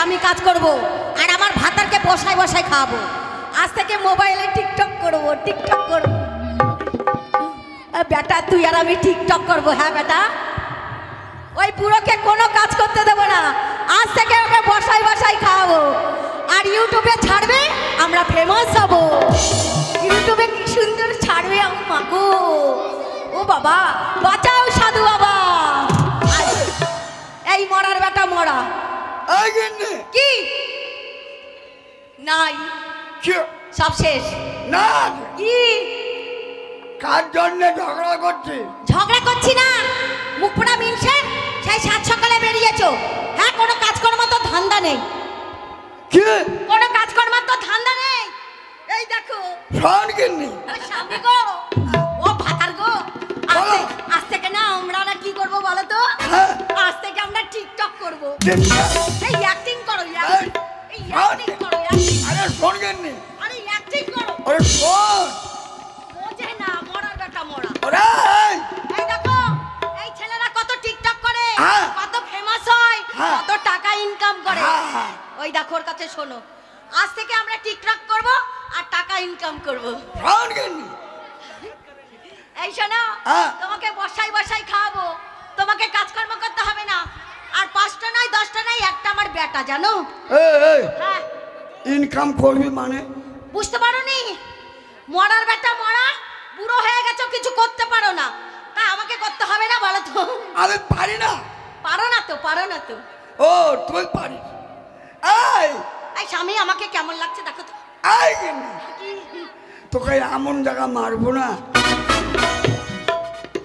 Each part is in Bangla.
আমি কাজ করব আর আমার ভাতারকে বসায় বসায় খাওয়াবো। আজ থেকে মোবাইলে টিকটক করব, টিকটক করব। বেটা তুই আর আমি টিকটক করব। হ্যাঁ বেটা, ওই বুড়োকে কোনো কাজ করতে দেবো না। আজ থেকে ওকে বসায় বসায় খাওয়াবো আর ইউটিউবে ছাড়বে, আমরা ফেমাস হব। ইউটিউবে কি সুন্দর ছাড়বে আম্মা গো। ও বাবা বাঁচাও সাধু বাবা। এই মরার বেটা মরা। কি নাই, সব শেষ। না কি কার জন্য ঝগড়া করছি? ঝগড়া করছি না, মুখ পোড়া মিনসে সেই সাত সকালে বেরিয়েছো। হ্যাঁ, কোনো কাজকর্ম তো ধান্দা নেই। কি কোনো কাজকর্ম তো ধান্দা নেই। এই দেখো শোন কিন্নি, ও স্বামী গো, ও ভাতার গো, আজ থেকে না আমরা না কি করবো বলো তো? আজ থেকে আমরা টিকটক করবো। এই অ্যাক্টিং করো, এই অ্যাক্টিং করো। আরে শোন কিন্নি, আরে অ্যাক্টিং করো। আরে শোন, বোঝে না মরার বেটা মরা। ওরে এই দেখো এই ছেলেরা কত টিকটক করে, হ্যাঁ। কত ফেমাস হয়, হ্যাঁ। কত টাকা ইনকাম করে। হ্যাঁ। ওই দেখো ওর কাছে শোনো, আজ থেকে আমরা টিকটক করব আর টাকা ইনকাম করব। শোন কিন্নি, এই শোনো, হ্যাঁ। তোমাকে বসাই বসাই খাওয়াবো, তোমাকে কাজকর্ম করতে হবে না। আর 5টা নয় 10টা নয়, একটা আমার বেটা জানো। এই হ্যাঁ, ইনকাম করবি মানে? বুঝতে পারোনি? মরার বেটা মরা, বুড়ো হয়ে গেছো, কিছু করতে পারো না, তা আমাকে করতে হবে না বলো তো? আমি পারি না। পারো না তো, পারো না তো। ও তুই পারিস। এই এই স্বামী আমাকে কেমন লাগছে দেখো তো। এই কিন্নি, তোকে এমন জায়গা মারবো না,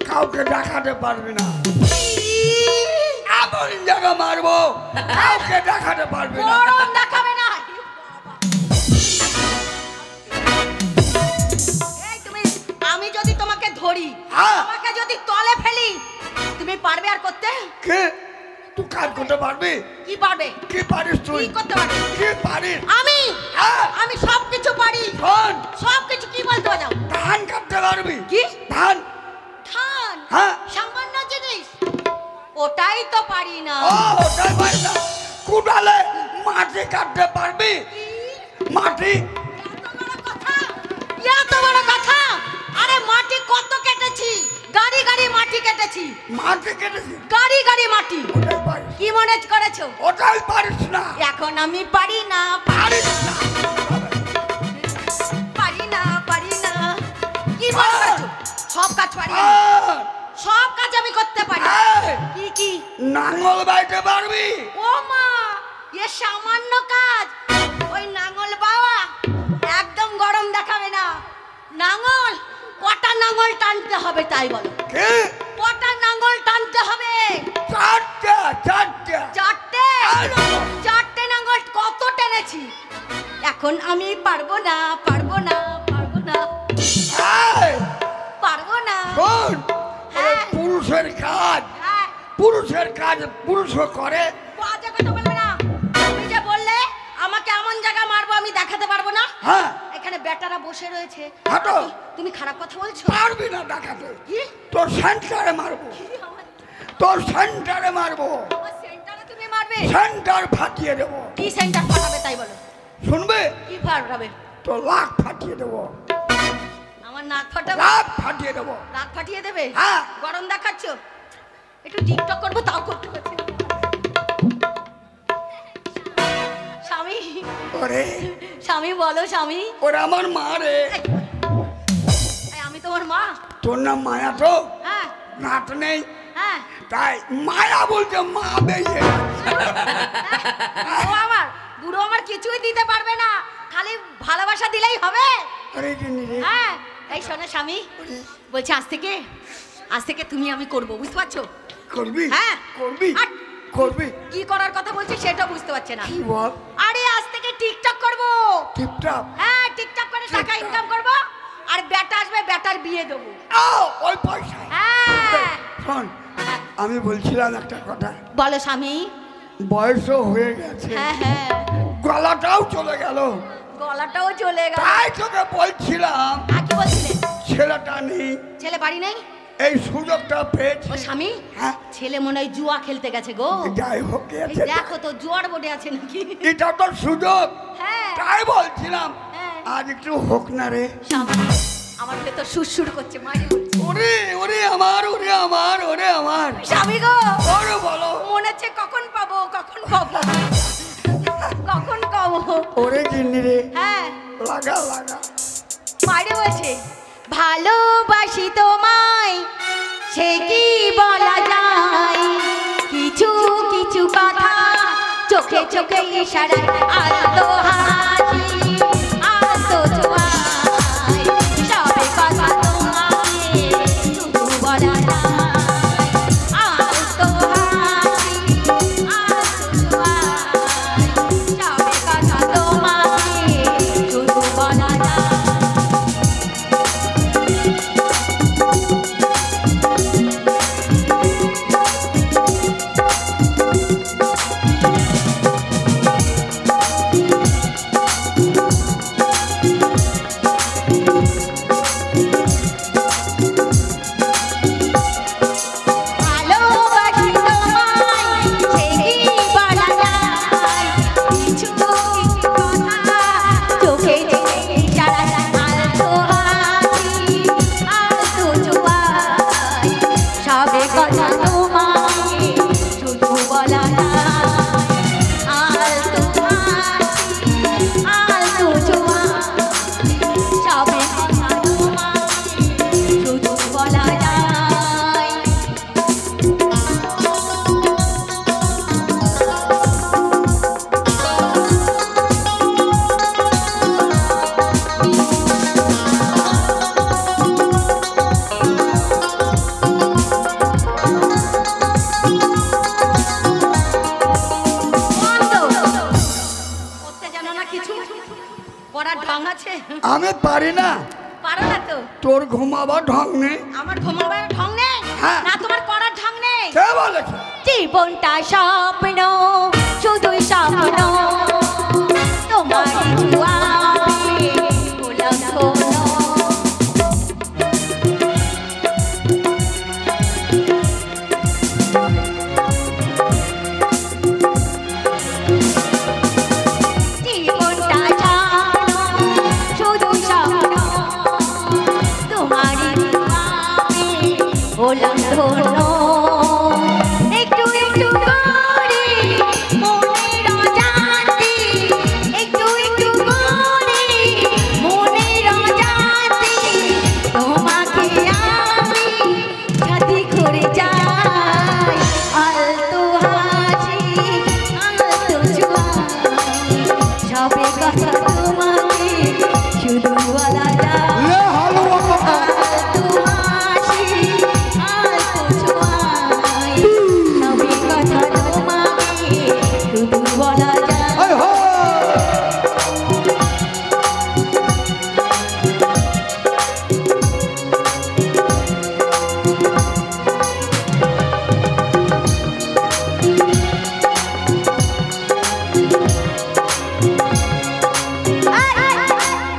কাউকে দেখাতে পারবি না। এমন জায়গা মারবো, কাউকে দেখাতে পারবি না। গরম দেখাবে না। এই তুমি, আমি যদি তোমাকে ধরি, হ্যাঁ। তোমাকে যদি তলে ফেলি, তুমি পারবে আর করতে? কে তুই কাজ করতে পারবি? কি পারবে? কি পারিস তুই? কি করতে পারবে? কি পারিস? আমি হ্যাঁ। আমি সব কিছু পারি, শোন, সব কিছু। কি বলতে যাও? ধান কাটতে পারবি? কি ধান? ধান? হ্যাঁ। সামান্য জিনিস, ওটাই তো পারি না। ও ওটাই পারিস না। কুড়ালে মাটি কাটতে পারবি? মাটি? এত বড় কথা, এত বড় কথা। আরে মাটি কত কেটেছি, গাড়ি গাড়ি মাটি কেটেছি, মাটি কেটেছি? গাড়ি গাড়ি মাটি। ওটাই পারিস? কি মনে করেছো? ওটাই পারিস না। এখন আমি পারি না, পারিস না। পারি না, পারি না। কি মনে করেছো? সব কাজ পারি আমি। আর সব কাজ আমি করতে পারি। এই, কি কি? নাঙ্গল বাইতে পারবি? ও মা, এ সামান্য কাজ। ওই নাঙ্গল বাবা একদম গরম দেখাবে না। নাঙ্গল কটা নাঙ্গল টানতে হবে তাই বলো? কে? কটা নাঙ্গল টানতে হবে? চারটা। চারটা? চারটে। চারটে নাঙ্গল কত টেনেছি। এখন আমি পারবো না, পারবো না, পারবো না, এই, পারবো না। শোন, হ্যাঁ। পুরুষের কাজ, হ্যাঁ, পুরুষের কাজ পুরুষও করে। বাজে কথা বলবে না। তুমি যে বললে আমাকে এমন জায়গা মারবো আমি দেখাতে পারবো না। হ্যাঁ। এখানে বেটারা বসে রয়েছে, হাঁটো। তুমি খারাপ কথা বলছো। পারবি না দেখাতে। কি? তোর সেন্টারে মারবো, তোর সেন্টারে মারবো, আমার সেন্টারে তুমি মারবে? সেন্টার ফাটিয়ে দেবো। কি সেন্টার ফাটাবে তাই বলো? শুনবে? কি ফাটাবে? তোর লাখ ফাটিয়ে দেবো। আমার নাক ফাটাবে? লাখ ফাটিয়ে দেবো। নাক ফাটিয়ে দেবে? হ্যাঁ। গরম দেখাচ্ছ? একটু টিকটক করবো তাও করতে পারছি না। স্বামী, ওরে স্বামী বলো স্বামী। ওরে আমার মা রে। এই, আমি তোমার মা। তোর নাম মায়া তো? হ্যাঁ নাত নেই হ্যাঁ। তাই মায়া বলতে মা বেরিয়ে ও আমার বুড়ো আমার কিছুই দিতে পারবে না, খালি ভালোবাসা দিলেই হবে। আরে কিনি রে। হ্যাঁ। এই শোনো স্বামী, বলছি আজ থেকে তুমি আমি করব, বুঝতে পারছো? করবি? হ্যাঁ করবি? আর করবি? কি করার কথা বলছি সেটা বুঝতে পারছে না। কি বল? আরে আজ থেকে টিকটক করব। টিপটাপ? হ্যাঁ, টিকটক করে টাকা ইনকাম করব আর বেটা আসবে, বেটার বিয়ে দেবো। ওই পয়সা। হ্যাঁ। শোন, আমি বলছিলাম একটা কথা। বলো স্বামী। বয়সও হয়ে গেছে, হ্যাঁ হ্যাঁ, গলাটাও চলে গেল, গলাটাও চলে গেল। তাই তোকে বলছিলাম আর কি বলছিলে? ছেলেটা নেই। ছেলে বাড়ি নেই? এই সুযোগটা পেয়েছি। ও স্বামী, হ্যাঁ ছেলে মনে হয় জুয়া খেলতে গেছে গো। যাই হোক এই আছে, দেখো তো জোয়ার বোর্ডে আছে নাকি। এটা তো সুযোগ, হ্যাঁ তাই বলছিলাম হ্যাঁ। আজ একটু হোক না রে। স্বামী, আমার ভেতর সুরসুর করছে, মাঝে বলছে ওরে ওরে আমার, ওরে আমার, ওরে আমার। স্বামী গো, ওরে বলো। মনে হচ্ছে কখন পাবো, কখন পাবো, কখন পাবো। ওরে গিন্নি রে, হ্যাঁ লাগা লাগা। মারে বলছে ভালোবাসি তোমায়, সে কি বলা যায়, কিছু কিছু কথা চোখে চোখে ইশারায়, আলতো হাসি আলতো ছোঁয়ায়, সবে কথা তোমাকে শুধু বলা যায়, আলতো হাসি আলতো ছোঁয়ায়, সবে কথা তোমাকে শুধু বলা যায়। ভালোবাসি তোমায়, সে কি বলা যায়, কিছু কিছু কথা চোখে চোখে ইশারায়, আলতো হাসি আলতো ছোঁয়ায়, সবে কথা তোমাকে শুধু বলা যায়, আলতো হাসি আলতো ছোঁয়ায়, সবে কথা তোমাকে শুধু বলা যায়। বন্ধ। করতে জানো না কিছু, পড়ার ঢং আছে? আমি পারি না, পারো না তো? তোর ঘুমাবার ঢং নেই। আমার ঘুমাবার ঢং নেই, হ্যাঁ। না তোমার পড়ার ঢং নেই। কে বলেছে? জীবনটা স্বপ্ন, শুধুই স্বপ্ন, তোমার দুয়ারে গোলাপ ধনো। জীবনটা জানো, শুধু স্বপ্ন, তোমারই দুয়ারে গোলাপ ধনো। একটু একটু করে মনের অজান্তে, একটু একটু করে মনের অজান্তে, তোমাকে আমি সাথী করে যাই, আলতো হাসি আলতো ছোঁয়ায়, সবে কথা তোমাকে শুধু বলা যায়, লে হালুয়া কথা। আলতো হাসি আলতো ছোঁয়ায়, সবে কথা তোমাকে শুধু বলা যায়। হায় হায়।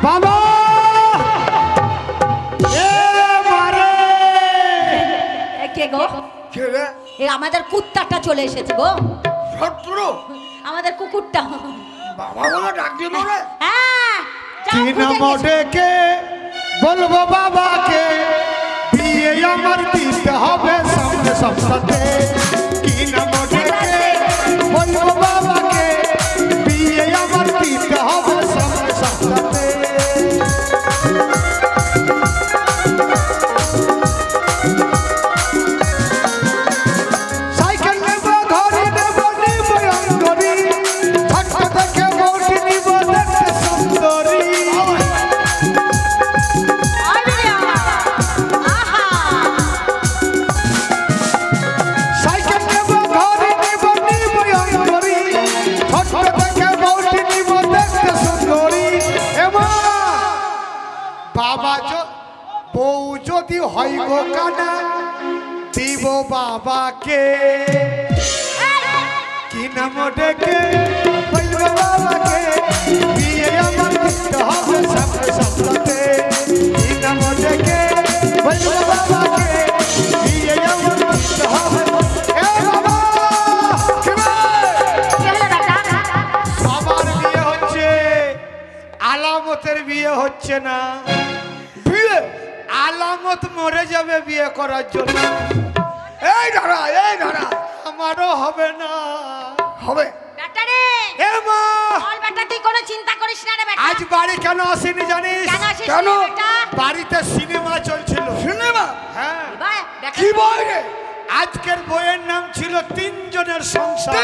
বাবা এ মারে। কে গো? কে রে? এ আমাদের কুত্তাটা চলে এসেছে গো, শত্রু? আমাদের কুকুরটা। বাবা বলে ডাক দিব রে। হ্যাঁ, যাও কি খুঁজে নাম নিয়ে এসো। ডেকে বলবো বাবাকে, বিয়ে আমার দিতে হবে সামনে সপ্তাহে। কি নাম ডেকে বলবো বাবাকে, বিয়ে আমার দিতে হবে সামনে সপ্তাহে। সাইকেল নেব, ঘড়ি নেব, নিব অঙ্গরি, ছোট্ট থেকে বউটি নিব দেখতে সুন্দরী। আহা! সাইকেল নেব, ঘড়ি নিব, নিব অঙ্গরি, ছোট্ট থেকে বউটি নিব দেখতে সুন্দরী। এমা বাবা বউ যদি হয় গো কানা, দিব বাবাকে। কি নাম ডেকে বলবো বাবাকে, বিয়ে আমার দিতে হবে সামনে সপ্তাহে। কি নাম ডেকে বলবো বাবাকে, আলামতের বিয়ে হচ্ছে না। বিয়ে আলামত মরে যাবে বিয়ে করার জন্য। এই দাঁড়া আমারও হবে না। হবে বেটা রে এ মা, বল বেটা, তুই কোনো চিন্তা করিস না রে বেটা। আজ বাড়ি কেন আসেনি জানিস? কেন আসিস কেন? রে বেটা? বাড়িতে সিনেমা চলছিল। সিনেমা হ্যাঁ, বাহ, বেটা কি বই রে? আজকের বইয়ের নাম ছিল তিনজনের সংসার।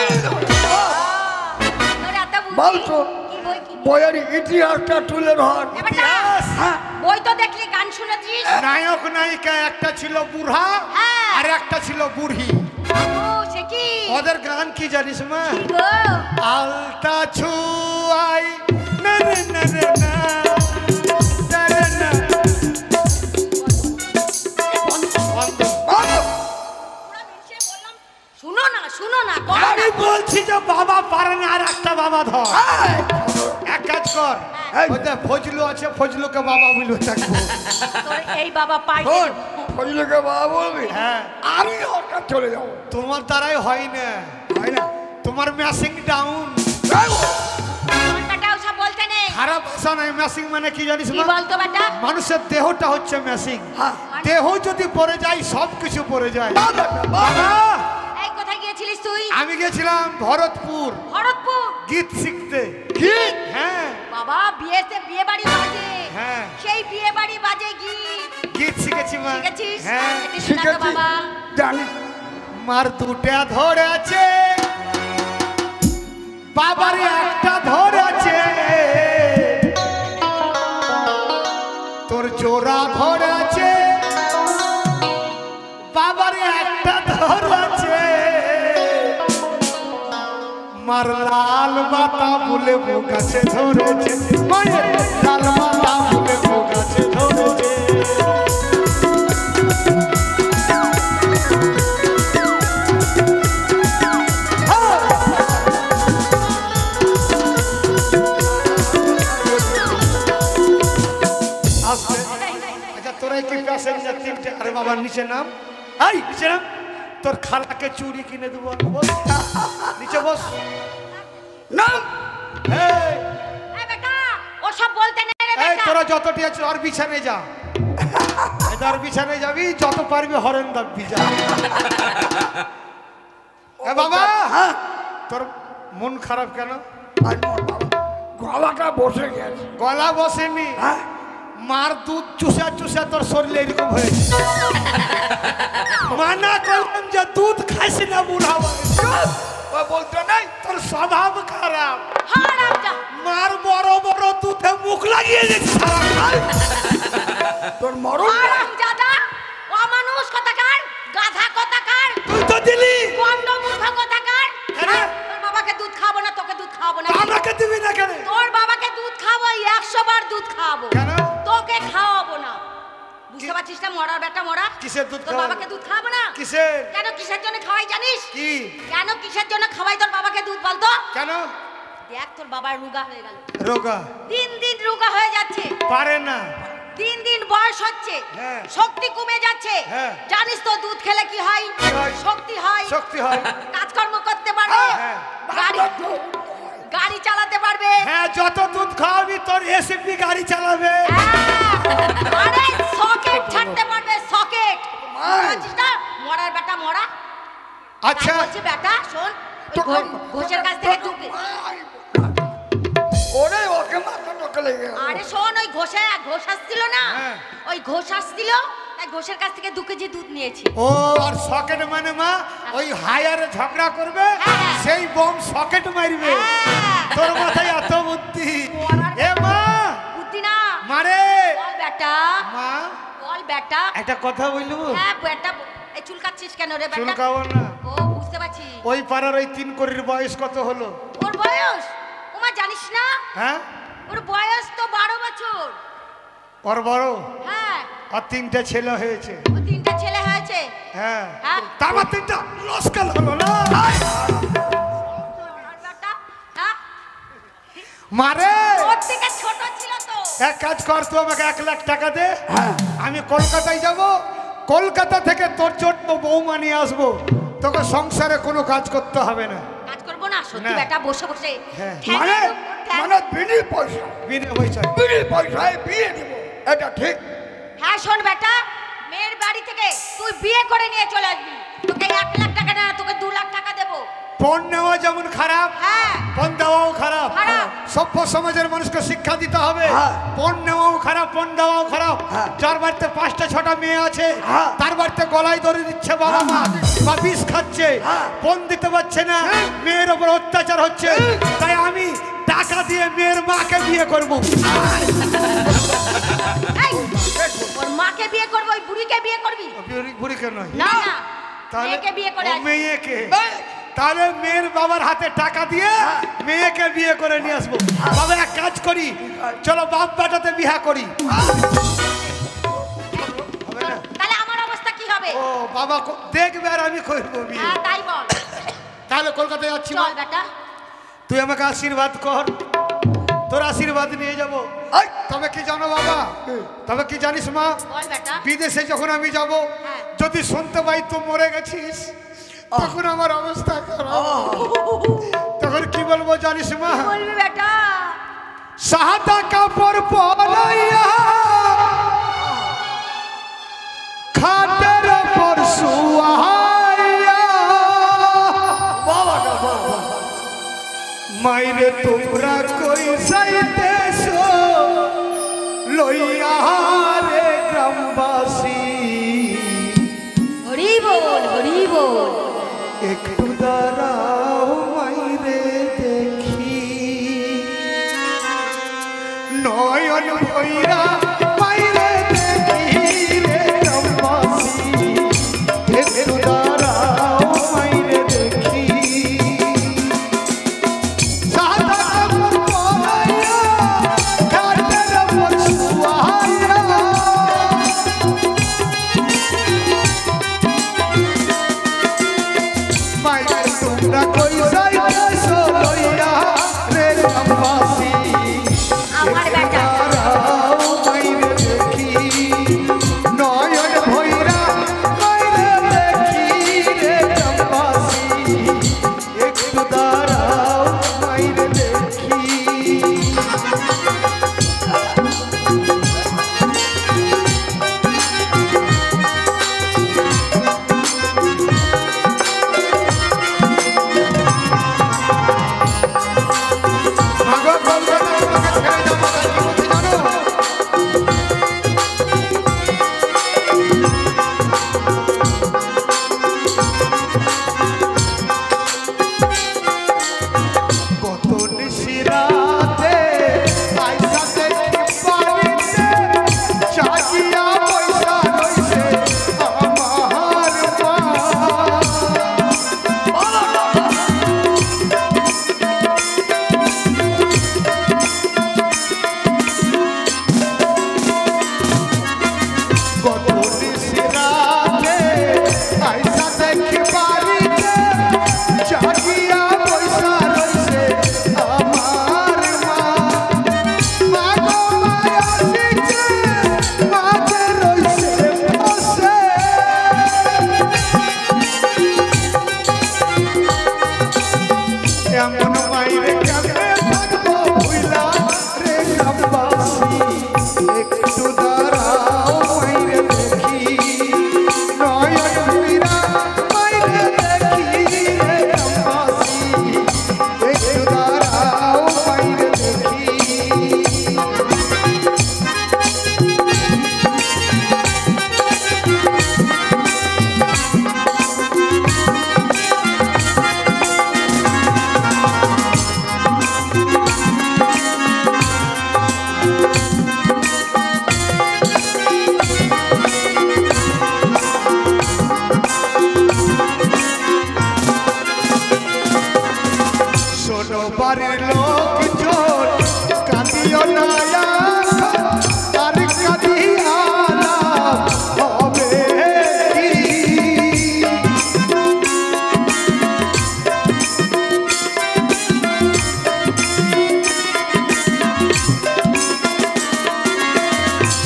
তোর এত বুদ্ধি। বল তো। কি বই কি? বইয়ের ইতিহাসটা তুলে ধর। এ বেটা, ইতিহাস? হ্যাঁ বই তো দেখলি, গান শুনেছিস? নায়ক নায়িকা একটা ছিল বুড়া হ্যাঁ। আর একটা ছিল বুড়ি। ও সে কি? ওদের গান কি জানিস মা? কি গো? আলতা ছুয়াই না রে না রে না না রে না। বন্ধ। বল। শুনো না করো না। আমি বলছি যে বাবা পারে না, আর একটা বাবা ধর। এই, এক কাজ কর, এই। ওই যে ফজলু আছে, ফজলুকে বাবা বলে থাকবো। তোর এই বাবা পাই শোন, ফজলুকে বাবা বলবি? হ্যাঁ, আমি ওর কাছে চলে যাবো। তোমার দ্বারাই হয় না, হয় না? তোমার ম্যাসিং ডাউন। যাবো। বেটাও সব বলতে নেই। খারাপ ভাষা নাই। ম্যাসিং মানে কি জানিস কি মা? বলতো বেটা? মানুষের দেহটা হচ্ছে ম্যাসিং। হ্যাঁ। দেহ যদি পড়ে যায় সব কিছু পড়ে যায়। বল বেটা, বল। বাবা, এই কোথায় গিয়েছিলিস তুই? আমি গেছিলাম ভরতপুর ভরতপুর। গীত শিখতে। কি? হ্যাঁ, বাবা বিয়ে বাড়ি বাজে। হ্যাঁ। সেই বিয়ে বাড়ি বাজে গীত। গীত শিখেছি মা। শিখেছিস? হ্যাঁ, একটু শোনা তো শিখেছি। বাবা। জানি। মার দুটা ধরেছে, বাবার একটা ধরেছে, তোর জোড়া ধরেছে, বাবার একটা ধরেছে। মার লাল মাতা বলে বউ গাছে ধরেছে, মায়ের লাল মাতা বলে বউ গাছে ধরেছে। আস্তে। আচ্ছা, তোরাই কি প্যাসেঞ্জার তিনটে? আরে বাবা নিচে নাম। এই নিচে নাম। তোর খালাকে চুড়ি কিনে দেবো। বস, নিচে বস। না। এই, এই বেটা, ওসব বলতে নেই রে এই বেটা। তোরা যতটি আছে ওর বিছানে যা। এদার বিছানে যাবি, যত পারবি হরেন দাবি যা। এ বাবা, হ্যাঁ। তোর মন খারাপ কেন? আর মোর বাবা গলাটা বসে গেছে। গলা বসেনি, হ্যাঁ। মার দুধ চুষা চুষা তোর শরীরে এরকম হয়েছে। মানা করলাম যে দুধ খাইস না বুড়া বয়সে। চুপ! ও বলতে নাই। তোর স্বভাব খারাপ। হারামজা। মার বড় বড় দুধে মুখ লাগিয়ে দিচ্ছে সারা। তোর মরণ নাই। হারামজাদা, অমানুষ কথাকার, গাধা কথাকার, তুই তো দিলি। গন্ড মূর্খ কথাকার। হ্যাঁ। তোর বাবাকে দুধ খাবো না, তোকে দুধ খাবো না। আমাকে দিবি না কেন? তোর বাবাকে দুধ খাবো, 100 বার দুধ খাবো। কেন? তোকে খাওয়াবো না। বুঝতে পারছিস না? মরার বেটা মরা। কিসের দুধ তোর খাওয়াবি? বাবাকে দুধ খাবো না। কিসের? কেন কিসের জন্য খাওয়াই জানিস? কি? কেন কিসের জন্য খাওয়াই তোর বাবাকে দুধ বলতো? কেন? দেখ তোর বাবার রোগা হয়ে গেল। রোগা দিন দিন রোগা হয়ে যাচ্ছে। পারে না। দিন দিন বয়স হচ্ছে। হ্যাঁ। শক্তি কমে যাচ্ছে। হ্যাঁ। জানিস তো দুধ খেলে কি হয়? হয়? শক্তি হয়। শক্তি হয়। কাজকর্ম করতে পারবে। হ্যাঁ। গাড়ি চালাতে পারবে। হ্যাঁ, যত দুধ খাওয়াবি তোর এসপি গাড়ি চালাবে। আরে সকেট ছাড়তে পারবে, সকেট। মাই। বুঝছিস না? মরার বেটা মরা। আচ্ছা, তাই বলছি বেটা শোন, ওই ঘোষের কাছ থেকে দুধ। ওরে ওকে মাথা টোকে লেগে গেল। আরে শোন, ওই ঘোষ আসছিল না, হ্যাঁ। ওই ঘোষ আসছিল, তাই ঘোষের কাছ থেকে 2 কেজি দুধ নিয়েছি। ও আর সকেট মানে মা ওই হায়ারে ঝগড়া করবে, হ্যাঁ। সেই বম সকেট মারবে। হ্যাঁ। তোর মাথায় এত বুদ্ধি। এ মা, বুদ্ধি না, মারে বল বেটা, মা, বল বেটা। একটা কথা বলবো? হ্যাঁ বেটা, এই চুল কাটছিস কেন রে বেটা? চুলকাবো না। ও বুঝতে পারছি। ওই পাড়ার ওই 3 কোটির বয়স কত হলো? ওর বয়স ওমা জানিস না? হ্যাঁ, ওর বয়স তো 12 বছর। ওর বড় হ্যাঁ, আর 3টে ছেলে হয়েছে। ও 3টা ছেলে হয়েছে। হ্যাঁ, হ্যাঁ। তারপর 3টা লস্কাল হলো না। আর বেটা, হ্যাঁ, মারে ওর থেকে ছোট ছিল তো। এক কাজ কর, তুই আমাকে 1 লাখ টাকা দে। হ্যাঁ। আমি কলকাতায় যাব, কলকাতা থেকে তোর জন্য বৌমা নিয়ে আসবো। তোকে সংসারে কোনো কাজ করতে হবে না। কাজ করবো না সত্যি না। বেটা, বসে বসে হ্যাঁ। ঠ্যাঙের মানে? উপর কেন? মানে বিনি পয়সা, বিনা পয়সায় বিনি পয়সায় বিয়ে দিব, এটা ঠিক? হ্যাঁ শোন বেটা, মেয়ের বাড়ি থেকে তুই বিয়ে করে নিয়ে চলে আসবি, তোকে 1 লাখ টাকা না, তোকে 2 লাখ টাকা দেবো। পণ নেওয়া যেমন খারাপ, হ্যাঁ পণ দেওয়াও খারাপ। খারাপ। সভ্য সমাজের মানুষকে শিক্ষা দিতে হবে। হ্যাঁ। পণ নেওয়াও খারাপ, পণ দেওয়াও খারাপ। হ্যাঁ। যার বাড়িতে 5টা 6টা মেয়ে আছে, হ্যাঁ। তার বাড়িতে গলায় ধরে দিচ্ছে বাবা মা, বা বিষ খাচ্ছে, হ্যাঁ। পণ দিতে পারছে না, মেয়ের ওপর অত্যাচার হচ্ছে। তাই আমি টাকা দিয়ে মেয়ের মাকে বিয়ে করব। এই, ওর মাকে বিয়ে করবো, ওই বুড়িকে বিয়ে করবি? বুড়িকে নয়, না না, তাহলে মেয়েকে বিয়ে করে ও আসবি। মেয়েকে। তাহলে মেয়ের বাবার হাতে টাকা দিয়ে মেয়েকে বিয়ে করে নিয়ে আসবো। বাবা এক কাজ করি, চলো বাপ বেটাতে বিয়া করি। হবে না? তাহলে আমার অবস্থা কি হবে? ও বাবা দেখবে আর আমি করবো বিয়ে। হ্যাঁ তাই বল। তাহলে কলকাতায় যাচ্ছি মা। চল বেটা। তুই আমাকে আশীর্বাদ কর, তোর আশীর্বাদ নিয়ে যাবো। এই, তবে কি জানো বাবা, তবে কি জানিস মা, বল বেটা। বিদেশে যখন আমি যাব, হ্যাঁ। যদি শুনতে পাই তুই মরে গেছিস, তখন আমার অবস্থা খারাপ। তখন কি বলবো জানিস মা, বলবি বেটা? সাদা কাপড় পরাইয়া খাটের উপর শুয়াইয়া, বাবাটা বাবা, মাইরে তোমরা কই যাইতেছ লইয়া রে গ্রামবাসী, হরি বল হরি বল। একটু দাঁড়াও মাইরে দেখি, নয়ন ভৈরা মাইরে দেখি রে গ্রামবাসী, একটু দাঁড়াও মাইরে দেখি। সাদা কাপড় পরাইয়া খাটের উপর শুয়াইয়া, মাইরে তোমরা কই যাইতেছ লইয়া রে গ্রামবাসী, আমার বেটা। দাঁড়াও মাইরে দেখি, নয়ন ভৈরা মাইরে দেখি রে গ্রামবাসী, একটু দাঁড়াও মাইরে দেখি। মাগো কলকাতায় তোমাকে ছেড়ে যাবো, তাই কি বলছি জানো? কত নিশিরাতে আইসা দেখি বাড়িতে, জাগিয়া পয়সা রইছে আমার মা। কত নিশিরাতে আইসা দেখি বাড়িতে, জাগিয়া পয়সা রইছে আমার মা। মাগো মায়া আসিছে, মাঝে রইছে বসে, এমন মাইরে কেমনে থাকবো ভুইলা রে গ্রামবাসী, একটু দাঁড়াও মাইরে দেখি, নয়ন ভৈরা মাইরে দেখি রে গ্রামবাসী, একটু দাঁড়াও মাইরে দেখি। শোনো বাড়ির লোকজন, কাঁদিও না এখন, আর কাঁদিয়া লাভ হবে কি?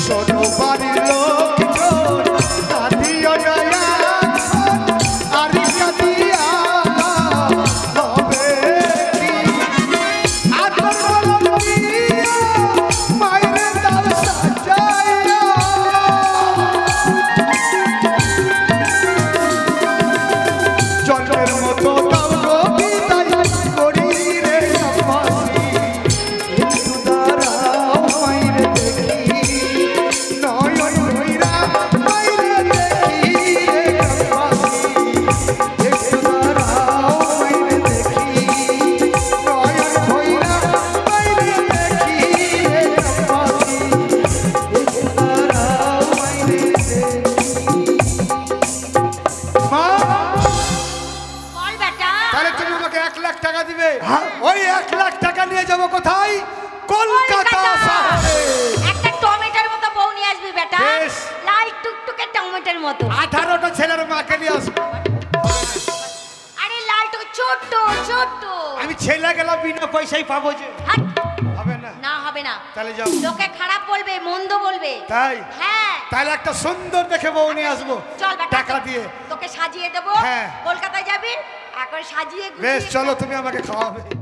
শোনো বাড়ির লোকজন, কাঁদিও না এখন, আর কাঁদিয়া লাভ হবে কি? আদর বলো যাব কোথায়? কলকাতা শহরে। একটা টমেটোর মতো বউ নিয়ে আসবি বেটা, বেশ। লাল টুকটুকে টমেটোর মতো। 18টা ছেলের মাকে নিয়ে আসবো। আরে লাল টুক ছোট্ট ছোট্ট। আমি ছেলে গেলাম বিনা পয়সায় পাবো যে? হাট। হবে না। না হবে না, তাহলে যাও। লোকে খারাপ বলবে, মন্দ বলবে। তাই? হ্যাঁ। তাহলে একটা সুন্দর দেখে বউ নিয়ে আসবো চল বেটা, টাকা দিয়ে। তোকে সাজিয়ে দেবো। হ্যাঁ। কলকাতায় যাবি, এখন সাজিয়ে বেশ গুছিয়ে- চলো, তুমি আমাকে খাওয়াবে।